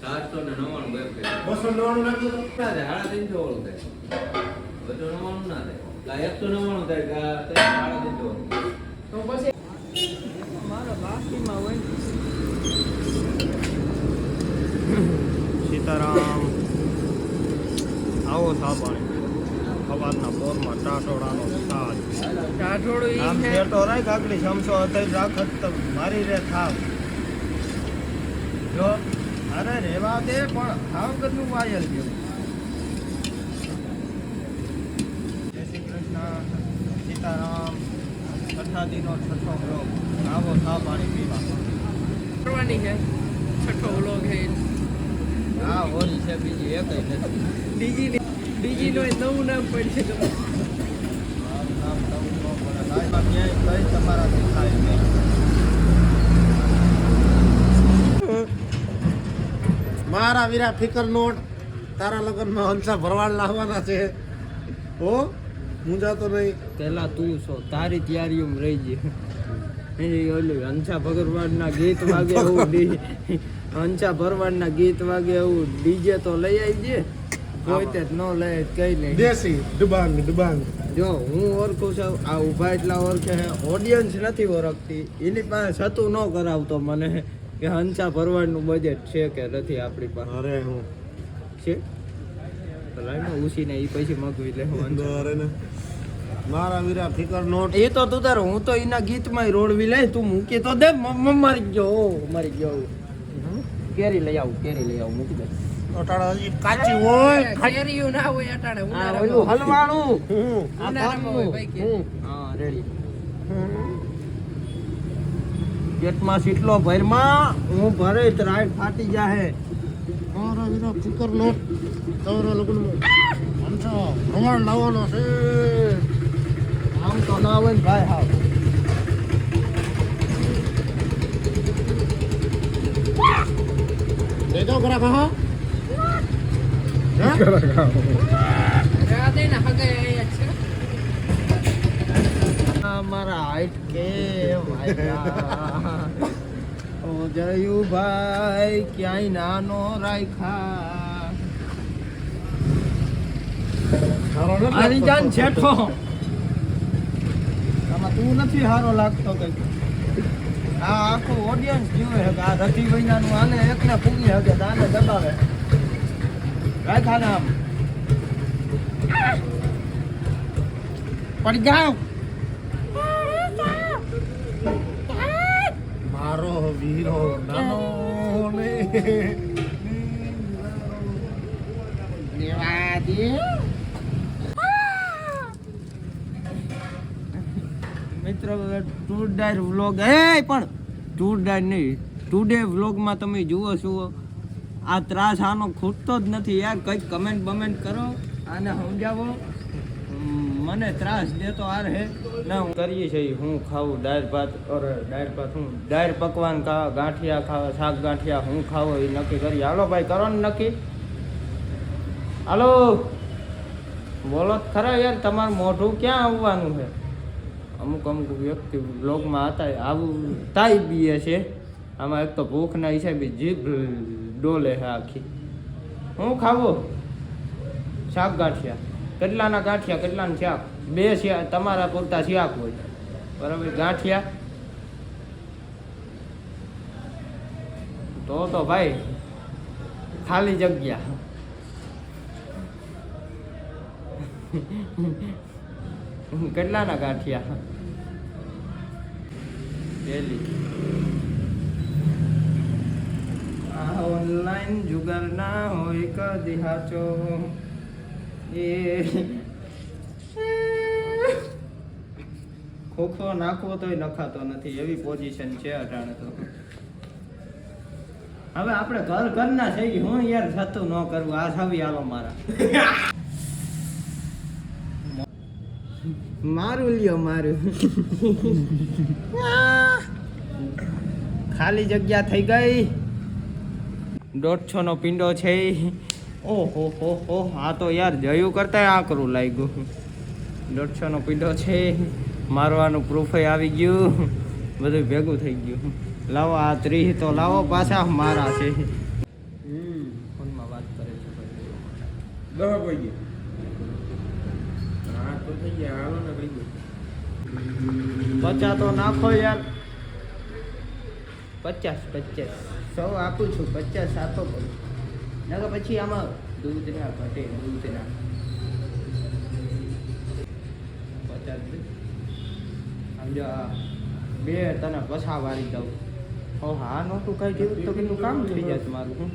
799 બે પે 299 નાખ્યું તો ના 350 વાળું થાય 299 ના થાય 199 થાય કે 350 તો પછી મારો બાકીમાં હોય સીતારામ આવો સા પાણી સવારના બોરમાં ટાટોડાનો સાજ ટાટોડું આમ શેટો રાખ આગળ સમસો અત્યારે રાખત તો મારી રે થાવ જો અરે રેવા દે પણ હાવ કેટલું વાયલ ગયું જય શ્રી કૃષ્ણ સીતારામ કથાદીનો છઠ્ઠો બ્લોગ આવો સા પાણી પીવા કરવાની છે છઠ્ઠો વ્લોગ છે હા હોરી છે બીજી એક નથી બીજી નો નવું નામ પડશે તો મારું નામ નવું ન પડે લાઈમાં ક્યાંય કઈ તમારાથી થાય નહીં મારા વીરા ફિકર નોટ તારા લગ્નમાં હંસા ભરવાડ લાવવાના છે હો મુંજાતો નહીં પેલા તું છો તારી તૈયારીમાં રહી ગઈ ઓલું હંસા ભગવાનના ગીત વાગે એવું હંસા ભરવાડના ગીત વાગે એવું ડીજે તો લઈ આવજે કોઈ તે ન લઈ કઈ નહીં દેશી ડબાંગ ડબાંગ જો હું ઓળખું છું આ ઉભા એટલા ઓળખે ઓડિયન્સ નથી ઓળખતી એની પાસે છતું ન કરાવતો મને કે હંસા ભરવાડનું બજેટ છે કે નથી આપણી પાસે અરે હું છે લાઈમાં ઉસીને એ પછી મગવી લે અરે ને મારા વીરા ફિકર નોટ એ તો તું તારો હું તો એના ગીતમાં રોડવી લે તું મૂકી તો દે મારી ગયો કેરી લઈ આવું મૂકી દે અટાડા હજી કાચી હોય કેરીયું ના હોય અટાણે ઓલું હલવાણું ઉનાળામાં હોય ભાઈ કે હા રેડી પેટમાં સીટલો ભરમાં હું ભરે તો રાઈટ ફાટી જાહે મારા વીરા ફિકર નોટ તારા લગ્નમાં હંસા ભરવાડ લાવવાનો છે આમ તો ના હોય ને ભાઈ હાવ દેજો ઘરા કહો રાતે ના હગે છે મારા હાઈટ કે ઓ જયુભાઈ ક્યાંય નાનો રાખ્યા આની જાન છેઠો આમાં તું નથી હારો લાગતો કઈ આ આખું ઓડિયન્સ જોવે છે આ રથી મહિનાનું આને એકને પૂરી હકે આને દબાવે રાખા નામ પડી જાવ મારો વીરો નાનો ને દેવા દે મિત્રો ટૂર ડાયર વ્લોગ પણ ટૂર ડાયર નહીં ટુડે વ્લોગમાં તમે જુઓ છો આ ત્રાસ આનો ખૂટતો જ નથી યાર કંઈક કમેન્ટ બમેન્ટ કરો આને સમજાવો મને ત્રાસ દેતો આર હે ના હું કરીએ છીએ હું ખાવું દાળ ભાત હું દાળ પકવાન ખાવા ગાંઠિયા ખાવા શાક ગાંઠિયા હું ખાવો એ નક્કી કરીએ હાલો ભાઈ કરો ને નક્કી હાલો બોલો ખરા યાર તમારું મોઢું ક્યાં આવવાનું છે અમુક વ્યક્તિ બ્લોગમાં હતા આવું તાઈ બીએ છે આમાં એક તો ભૂખના હિસાબે જીભ ડોલે છે આખી હું ખાવો શાક ગાંઠિયા કેટલાના ગાંઠિયા કેટલાના શાક બે શાક તમારા પૂરતા શાક હોય બરાબર ગાંઠિયા તો ભાઈ ખાલી જગ્યા કેટલાના ગાંઠિયા ડેલી આ ઓનલાઈન જુગાર ના હોય કદી હાચો એ ખોખો નાખવો તોય નખાતો નથી એવી પોઝિશન છે અટાણે તો હવે આપણે ઘરના છે હું યાર થતું ન કરવું આ છવી આલો મારા મારું લ્યો મારું ખાલી જગ્યા થઈ ગઈ 150 નો પિંડો છે ઓહો હો આ તો યાર જયું કરતા આકરું લાગ્યું 150 નો પિંડો છે મારવાનું પ્રૂફ આવી ગયું બધું ભેગું થઈ ગયું લાવો આ 30 તો લાવો પાછા મારા છે દવા કોઈ ગઈ હા તો થઈ ગયા હાલો ને કહી દો 50 તો નાખો યાર 50 100 આપું છું 50 આપો નકર પછી આમાં દૂધ ના ઘટે દૂધ ના 50 સમજો બે તને પછા વાળી દઉં હા નહોતું કઈ જેવું તો કેટલું કામ થઈ જાય મારું